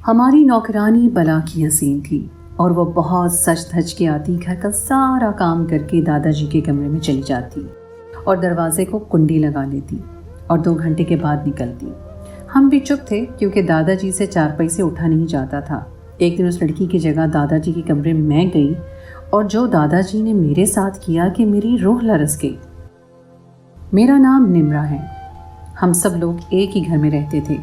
ہماری نوکرانی بلا کی حسین تھی اور وہ بہت سج دھج کے آتی، گھر کا سارا کام کر کے دادا جی کے کمرے میں چلی جاتی اور دروازے کو کنڈی لگا لیتی اور 2 گھنٹے کے بعد نکلتی۔ ہم بھی چپ تھے کیونکہ دادا جی سے چارپائی سے اٹھا نہیں جاتا تھا۔ ایک دن اس لڑکی کی جگہ دادا جی کے کمرے میں گئی اور جو دادا جی نے میرے ساتھ کیا کہ میری روح لرز گئی۔ میرا نام نمرا ہے۔ ہم سب لوگ ایک ہی گھر میں رہتے تھے۔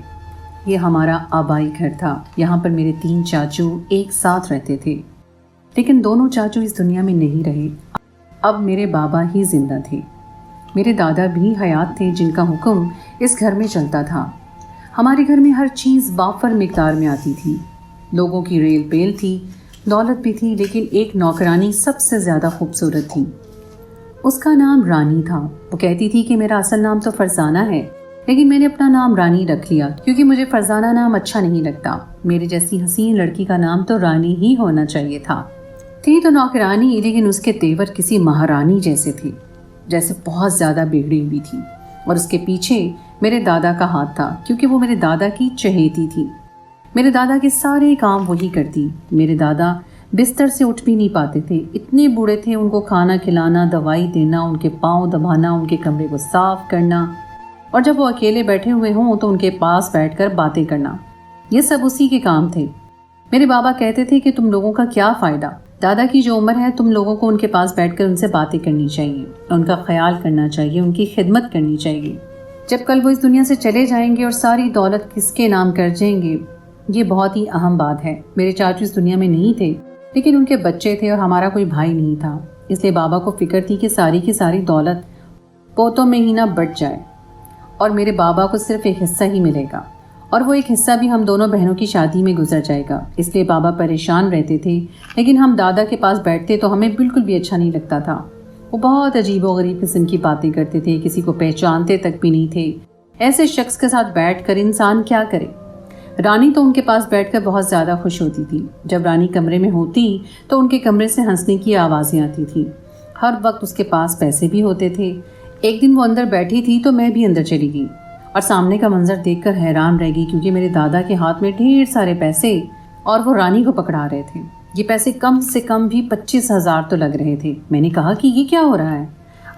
یہ ہمارا آبائی گھر تھا۔ یہاں پر میرے 3 چاچو ایک ساتھ رہتے تھے، لیکن دونوں چاچو اس دنیا میں نہیں رہے۔ اب میرے بابا ہی زندہ تھے۔ میرے دادا بھی حیات تھے جن کا حکم اس گھر میں چلتا تھا۔ ہمارے گھر میں ہر چیز وافر مقدار میں آتی تھی۔ لوگوں کی ریل پیل تھی، دولت بھی تھی، لیکن ایک نوکرانی سب سے زیادہ خوبصورت تھی۔ اس کا نام رانی تھا۔ وہ کہتی تھی کہ میرا اصل نام تو فرزانہ ہے، لیکن میں نے اپنا نام رانی رکھ لیا کیونکہ مجھے فرزانہ نام اچھا نہیں لگتا۔ میرے جیسی حسین لڑکی کا نام تو رانی ہی ہونا چاہیے تھا۔ تھی تو نوکرانی، لیکن اس کے تیور کسی مہارانی جیسے تھے، جیسے بہت زیادہ بگڑی ہوئی تھی، اور اس کے پیچھے میرے دادا کا ہاتھ تھا کیونکہ وہ میرے دادا کی چہیتی تھی۔ میرے دادا کے سارے کام وہی کرتی۔ میرے دادا بستر سے اٹھ بھی نہیں پاتے تھے، اتنے بوڑھے تھے۔ ان کو کھانا کھلانا، دوائی دینا، ان کے پاؤں دبانا، ان کے کمرے کو صاف کرنا، اور جب وہ اکیلے بیٹھے ہوئے ہوں تو ان کے پاس بیٹھ کر باتیں کرنا، یہ سب اسی کے کام تھے۔ میرے بابا کہتے تھے کہ تم لوگوں کا کیا فائدہ؟ دادا کی جو عمر ہے تم لوگوں کو ان کے پاس بیٹھ کر ان سے باتیں کرنی چاہیے، ان کا خیال کرنا چاہیے، ان کی خدمت کرنی چاہیے۔ جب کل وہ اس دنیا سے چلے جائیں گے اور ساری دولت کس کے نام کر جائیں گے، یہ بہت ہی اہم بات ہے۔ میرے چاچو اس دنیا میں نہیں تھے، لیکن ان کے بچے تھے اور ہمارا کوئی بھائی نہیں تھا، اس لیے بابا کو فکر تھی کہ ساری کی ساری دولت پوتوں میں ہی نہ بٹ جائے اور میرے بابا کو صرف ایک حصہ ہی ملے گا، اور وہ ایک حصہ بھی ہم دونوں بہنوں کی شادی میں گزر جائے گا۔ اس لیے بابا پریشان رہتے تھے، لیکن ہم دادا کے پاس بیٹھتے تو ہمیں بالکل بھی اچھا نہیں لگتا تھا۔ وہ بہت عجیب و غریب قسم کی باتیں کرتے تھے، کسی کو پہچانتے تک بھی نہیں تھے۔ ایسے شخص کے ساتھ بیٹھ کر انسان کیا کرے؟ رانی تو ان کے پاس بیٹھ کر بہت زیادہ خوش ہوتی تھی۔ جب رانی کمرے میں ہوتی تو ان کے کمرے سے ہنسنے کی آوازیں آتی تھیں۔ ہر وقت اس کے پاس پیسے بھی ہوتے تھے۔ ایک دن وہ اندر بیٹھی تھی تو میں بھی اندر چلی گئی اور سامنے کا منظر دیکھ کر حیران رہ گئی، کیونکہ میرے دادا کے ہاتھ میں ڈھیر سارے پیسے اور وہ رانی کو پکڑا رہے تھے۔ یہ پیسے کم سے کم بھی 25,000 تو لگ رہے تھے۔ میں نے کہا کہ یہ کیا ہو رہا ہے؟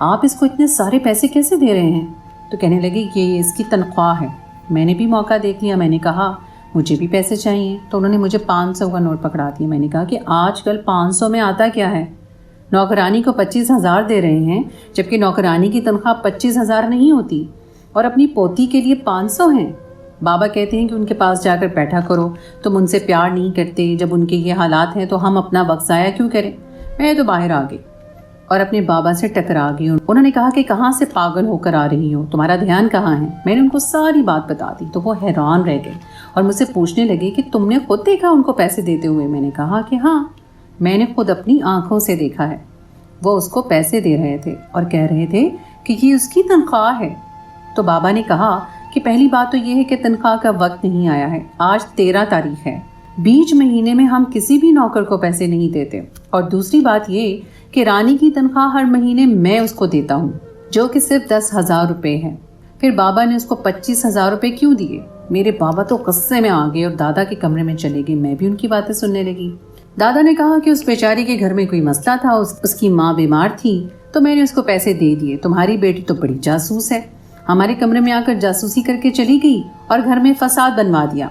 آپ اس کو اتنے سارے پیسے کیسے دے رہے ہیں؟ تو کہنے لگے کہ یہ اس کی تنخواہ ہے۔ میں نے بھی موقع دیکھ لیا، میں نے کہا مجھے بھی پیسے چاہیے، تو انہوں نے مجھے 500 کا نوٹ پکڑا دیا۔ میں نے کہا کہ آج کل 500 میں آتا کیا ہے؟ نوکرانی کو 25,000 دے رہے ہیں، جبکہ نوکرانی کی تنخواہ 25,000 نہیں ہوتی، اور اپنی پوتی کے لیے 500 ہیں۔ بابا کہتے ہیں کہ ان کے پاس جا کر بیٹھا کرو، تم ان سے پیار نہیں کرتے، جب ان کے یہ حالات ہیں تو ہم اپنا وقت ضائع کیوں کریں؟ میں تو باہر آ گئی اور اپنے بابا سے ٹکرا گئی۔ انہوں نے کہا کہ کہاں سے پاگل ہو کر آ رہی ہو، تمہارا دھیان کہاں ہے؟ میں نے ان کو ساری بات بتا دی تو وہ حیران رہ گئے اور مجھ سے پوچھنے لگے کہ تم نے خود دیکھا ان کو پیسے دیتے ہوئے؟ میں نے کہا کہ ہاں، میں نے خود اپنی آنکھوں سے دیکھا ہے۔ وہ اس کو پیسے دے رہے تھے اور کہہ رہے تھے کہ یہ اس کی تنخواہ ہے۔ تو بابا نے کہا کہ پہلی بات تو یہ ہے کہ تنخواہ کا وقت نہیں آیا ہے، آج 13 تاریخ ہے، بیچ مہینے میں ہم کسی بھی نوکر کو پیسے نہیں دیتے، اور دوسری بات یہ کہ رانی کی تنخواہ ہر مہینے میں اس کو دیتا ہوں، جو کہ صرف 10,000 روپے ہے۔ پھر بابا نے اس کو 25,000 روپے کیوں دیے؟ میرے بابا تو غصے میں آ گئے اور دادا کے کمرے میں چلے گئے۔ میں بھی ان کی باتیں سننے لگی۔ دادا نے کہا کہ اس بیچاری کے گھر میں کوئی مسئلہ تھا، اس کی ماں بیمار تھی تو میں نے اس کو پیسے دے دیے۔ تمہاری بیٹی تو بڑی جاسوس ہے، ہمارے کمرے میں آ کر جاسوسی کر کے چلی گئی اور گھر میں فساد بنوا دیا۔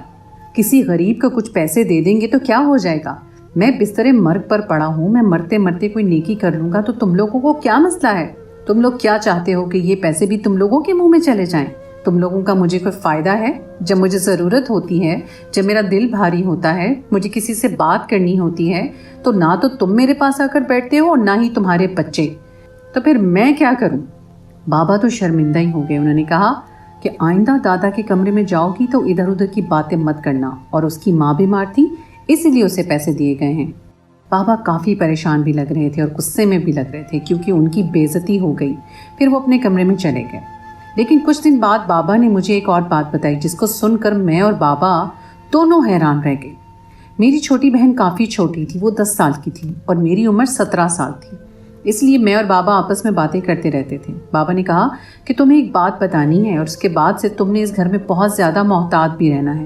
کسی غریب کو کچھ پیسے دے دیں گے تو کیا ہو جائے گا؟ میں بستر مرگ پر پڑا ہوں، میں مرتے مرتے کوئی نیکی کر لوں گا تو تم لوگوں کو کیا مسئلہ ہے؟ تم لوگ کیا چاہتے ہو کہ یہ پیسے بھی تم لوگوں کے منہ میں چلے جائیں؟ تم لوگوں کا مجھے کوئی فائدہ ہے؟ جب مجھے ضرورت ہوتی ہے، جب میرا دل بھاری ہوتا ہے، مجھے کسی سے بات کرنی ہوتی ہے، تو نہ تو تم میرے پاس آ کر بیٹھتے ہو اور نہ ہی تمہارے بچے، تو پھر میں کیا کروں؟ بابا تو شرمندہ ہی ہو گئے۔ انہوں نے کہا کہ آئندہ دادا کے کمرے میں جاؤ گی تو ادھر ادھر کی باتیں مت کرنا، اور اس کی ماں بیمار تھی اسی لیے اسے پیسے دیے گئے ہیں۔ بابا کافی پریشان بھی لگ رہے تھے اور غصے میں بھی لگ رہے تھے کیونکہ ان کی بے عزتی ہو گئی۔ پھر وہ اپنے کمرے میں چلے گئے، لیکن کچھ دن بعد بابا نے مجھے ایک اور بات بتائی جس کو سن کر میں اور بابا دونوں حیران رہ گئے۔ میری چھوٹی بہن کافی چھوٹی تھی، وہ 10 سال کی تھی اور میری عمر 17 سال تھی، اس لیے میں اور بابا آپس میں باتیں کرتے رہتے تھے۔ بابا نے کہا کہ تمہیں ایک بات بتانی ہے اور اس کے بعد سے تم نے اس گھر میں بہت زیادہ محتاط بھی رہنا ہے۔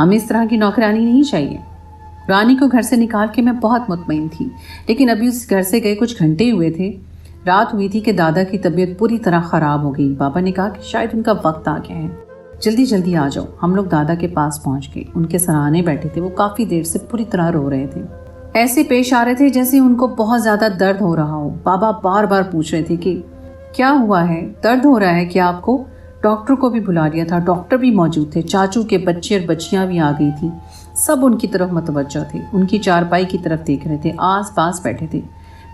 ہمیں اس طرح کی نوکرانی نہیں چاہیے۔ رانی کو گھر سے نکال کے میں بہت مطمئن تھی، لیکن ابھی اس گھر سے گئے کچھ گھنٹے ہوئے تھے، رات ہوئی تھی کہ دادا کی طبیعت پوری طرح خراب ہو گئی۔ بابا نے کہا کہ شاید ان کا وقت آ گیا ہے، جلدی جلدی آ جاؤ۔ ہم لوگ دادا کے پاس پہنچ گئے، ان کے سراہانے بیٹھے تھے، وہ کافی دیر سے پوری طرح رو رہے تھے، ایسے پیش آ رہے تھے جیسے ان کو بہت زیادہ درد ہو رہا ہو۔ بابا بار بار پوچھ رہے تھے کہ کیا ہوا ہے، درد ہو رہا ہے کیا آپ کو؟ ڈاکٹر کو بھی بلا لیا تھا، ڈاکٹر بھی موجود تھے، چاچو کے بچے اور بچیاں بھی آ گئی تھیں، سب ان کی طرف متوجہ تھے، ان کی چارپائی کی طرف دیکھ رہے تھے، آس پاس بیٹھے تھے۔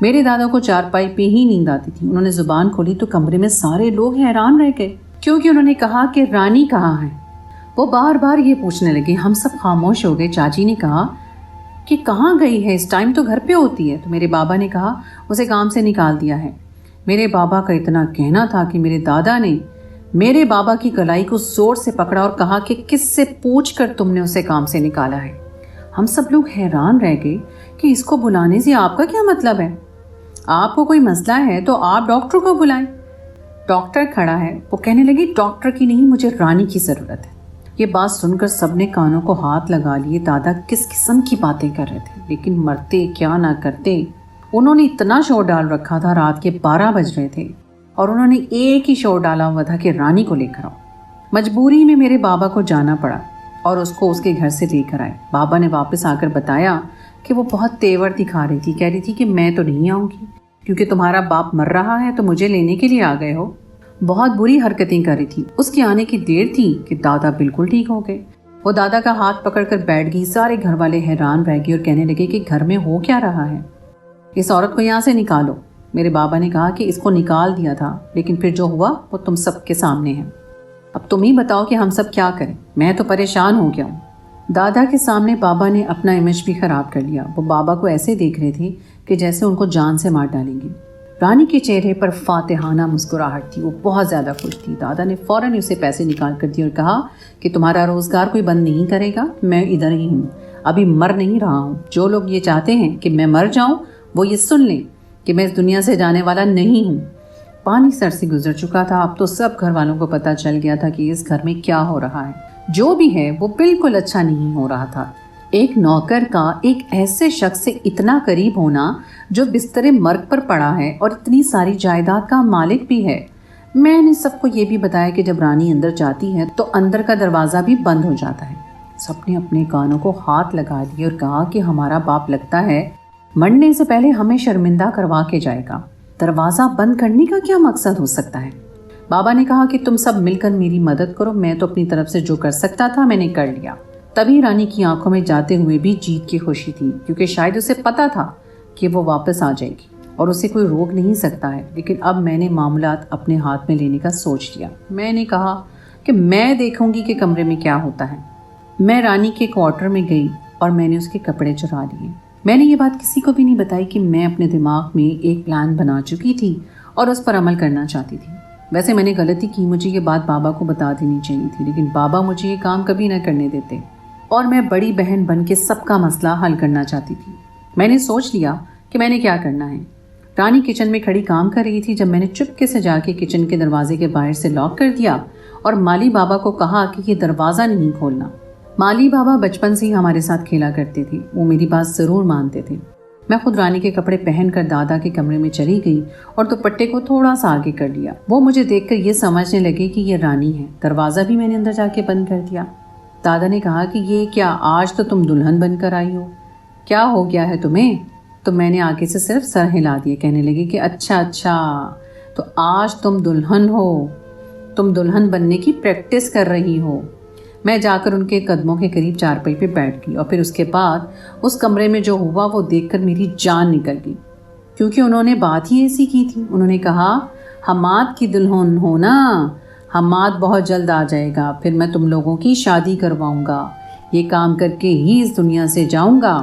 میرے دادا کو چارپائی پہ ہی نیند آتی تھی، انہوں نے زبان کھولی تو کمرے میں سارے لوگ حیران رہ گئے، کیونکہ انہوں نے کہا کہ رانی کہاں ہے؟ وہ بار بار یہ پوچھنے لگے، ہم سب خاموش ہو گئے۔ چاچی نے کہا کہ کہاں گئی ہے، اس ٹائم تو گھر پہ ہوتی ہے، تو میرے بابا نے کہا اسے کام سے نکال دیا ہے۔ میرے بابا کا اتنا کہنا تھا کہ میرے دادا نے میرے بابا کی کلائی کو زور سے پکڑا اور کہا کہ کس سے پوچھ کر تم نے اسے کام سے نکالا ہے؟ ہم سب لوگ حیران رہ گئے کہ اس کو بلانے سے آپ کا کیا مطلب ہے؟ آپ کو کوئی مسئلہ ہے تو آپ ڈاکٹر کو بلائیں۔ ڈاکٹر کھڑا ہے، وہ کہنے لگی ڈاکٹر کی نہیں، مجھے رانی کی ضرورت ہے۔ یہ بات سن کر سب نے کانوں کو ہاتھ لگا لیے، دادا کس قسم کی باتیں کر رہے تھے، لیکن مرتے کیا نہ کرتے۔ انہوں نے اتنا شور ڈال رکھا تھا، رات کے 12 بج رہے تھے، اور انہوں نے ایک ہی شور ڈالا ہوا تھا کہ رانی کو لے کر آؤ۔ مجبوری میں میرے بابا کو جانا پڑا اور اس کو اس کے گھر سے لے کر آئے۔ بابا نے واپس آ کر بتایا کہ وہ بہت تیور دکھا رہی تھی، کہہ رہی تھی کہ میں تو نہیں آؤں گی کیونکہ تمہارا باپ مر رہا ہے تو مجھے لینے کے لیے آ گئے ہو۔ بہت بری حرکتیں کر رہی تھی۔ اس کے آنے کی دیر تھی کہ دادا بالکل ٹھیک ہو گئے۔ وہ دادا کا ہاتھ پکڑ کر بیٹھ گئی، سارے گھر والے حیران رہ گئے اور کہنے لگے کہ گھر میں ہو کیا رہا ہے، اس عورت کو یہاں سے نکالو۔ میرے بابا نے کہا کہ اس کو نکال دیا تھا، لیکن پھر جو ہوا وہ تم سب کے سامنے ہے، اب تم ہی بتاؤ کہ ہم سب کیا کریں، میں تو پریشان ہو گیا ہوں۔ دادا کے سامنے بابا نے اپنا امیج بھی خراب کر لیا۔ وہ بابا کو ایسے دیکھ رہے تھے کہ جیسے ان کو جان سے مار ڈالیں گے۔ رانی کے چہرے پر فاتحانہ مسکراہٹ تھی، وہ بہت زیادہ خوش تھی۔ دادا نے فوراً اسے پیسے نکال کر دیے اور کہا کہ تمہارا روزگار کوئی بند نہیں کرے گا، میں ادھر ہی ہوں، ابھی مر نہیں رہا ہوں۔ جو لوگ یہ چاہتے ہیں کہ میں مر جاؤں وہ یہ سن لیں کہ میں اس دنیا سے جانے والا نہیں ہوں۔ پانی سر سے گزر چکا تھا، اب تو سب گھر والوں کو پتہ چل گیا تھا کہ اس گھر میں کیا ہو رہا ہے۔ جو بھی ہے وہ بالکل اچھا نہیں ہو رہا تھا۔ ایک نوکر کا ایک ایسے شخص سے اتنا قریب ہونا جو بستر مرگ پر پڑا ہے اور اتنی ساری جائیداد کا مالک بھی ہے۔ میں نے سب کو یہ بھی بتایا کہ جب رانی اندر جاتی ہے تو اندر کا دروازہ بھی بند ہو جاتا ہے۔ سب نے اپنے کانوں کو ہاتھ لگا لیے اور کہا کہ ہمارا باپ لگتا ہے مرنے سے پہلے ہمیں شرمندہ کروا کے جائے گا۔ دروازہ بند کرنے کا کیا مقصد ہو سکتا ہے؟ بابا نے کہا کہ تم سب مل کر میری مدد کرو، میں تو اپنی طرف سے جو کر سکتا تھا میں نے کر لیا۔ تبھی رانی کی آنکھوں میں جاتے ہوئے بھی جیت کی خوشی تھی، کیونکہ شاید اسے پتا تھا کہ وہ واپس آ جائے گی اور اسے کوئی روک نہیں سکتا ہے۔ لیکن اب میں نے معاملات اپنے ہاتھ میں لینے کا سوچ لیا۔ میں نے کہا کہ میں دیکھوں گی کہ کمرے میں کیا ہوتا ہے۔ میں رانی کے کوارٹر میں گئی اور میں نے اس کے کپڑے چرا لیے۔ میں نے یہ بات کسی کو بھی نہیں بتائی کہ میں اپنے دماغ میں ایک پلان بنا چکی تھی اور اس پر عمل کرنا چاہتی تھی۔ ویسے میں نے غلطی کی، مجھے یہ بات بابا کو بتا دینی چاہیے تھی، لیکن بابا مجھے یہ کام کبھی نہ کرنے دیتے اور میں بڑی بہن بن کے سب کا مسئلہ حل کرنا چاہتی تھی۔ میں نے سوچ لیا کہ میں نے کیا کرنا ہے۔ رانی کچن میں کھڑی کام کر رہی تھی جب میں نے چپکے سے جا کے کچن کے دروازے کے باہر سے لاک کر دیا اور مالی بابا کو کہا کہ یہ دروازہ نہیں کھولنا۔ مالی بابا بچپن سے ہی ہمارے ساتھ کھیلا کرتے تھے، وہ میری بات ضرور مانتے تھے۔ میں خود رانی کے کپڑے پہن کر دادا کے کمرے میں چلی گئی اور دوپٹے کو تھوڑا سا آگے کر لیا۔ وہ مجھے دیکھ کر یہ سمجھنے لگے کہ یہ رانی ہے۔ دروازہ بھی میں نے اندر جا کے بند کر دیا۔ دادا نے کہا کہ یہ کیا، آج تو تم دلہن بن کر آئی ہو، کیا ہو گیا ہے تمہیں؟ تو میں نے آگے سے صرف سر ہلا دیا، کہنے لگے کہ اچھا تو آج تم دلہن ہو، تم دلہن بننے کی پریکٹس کر رہی ہو۔ میں جا کر ان کے قدموں کے قریب چارپائی پہ بیٹھ گئی اور پھر اس کے بعد اس کمرے میں جو ہوا وہ دیکھ کر میری جان نکل گئی، کیونکہ انہوں نے بات ہی ایسی کی تھی۔ انہوں نے کہا حماد کی دلہن ہو نا، حماد بہت جلد آ جائے گا، پھر میں تم لوگوں کی شادی کرواؤں گا، یہ کام کر کے ہی اس دنیا سے جاؤں گا۔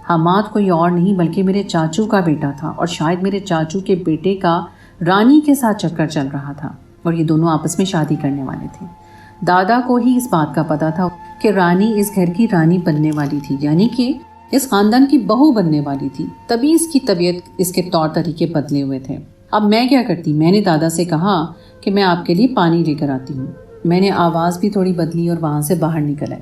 حماد کوئی اور نہیں بلکہ میرے چاچو کا بیٹا تھا، اور شاید میرے چاچو کے بیٹے کا رانی کے ساتھ چکر چل رہا تھا اور یہ دونوں آپس میں شادی کرنے والے تھے۔ دادا کو ہی اس بات کا پتا تھا کہ رانی اس گھر کی رانی بننے والی تھی، یعنی کہ اس خاندان کی بہو بننے والی تھی، تبھی اس کی طبیعت، اس کے طور طریقے بدلے ہوئے تھے۔ اب میں کیا کرتی؟ میں نے دادا سے کہا کہ میں آپ کے لیے پانی لے کر آتی ہوں۔ میں نے آواز بھی تھوڑی بدلی اور وہاں سے باہر نکل آئی۔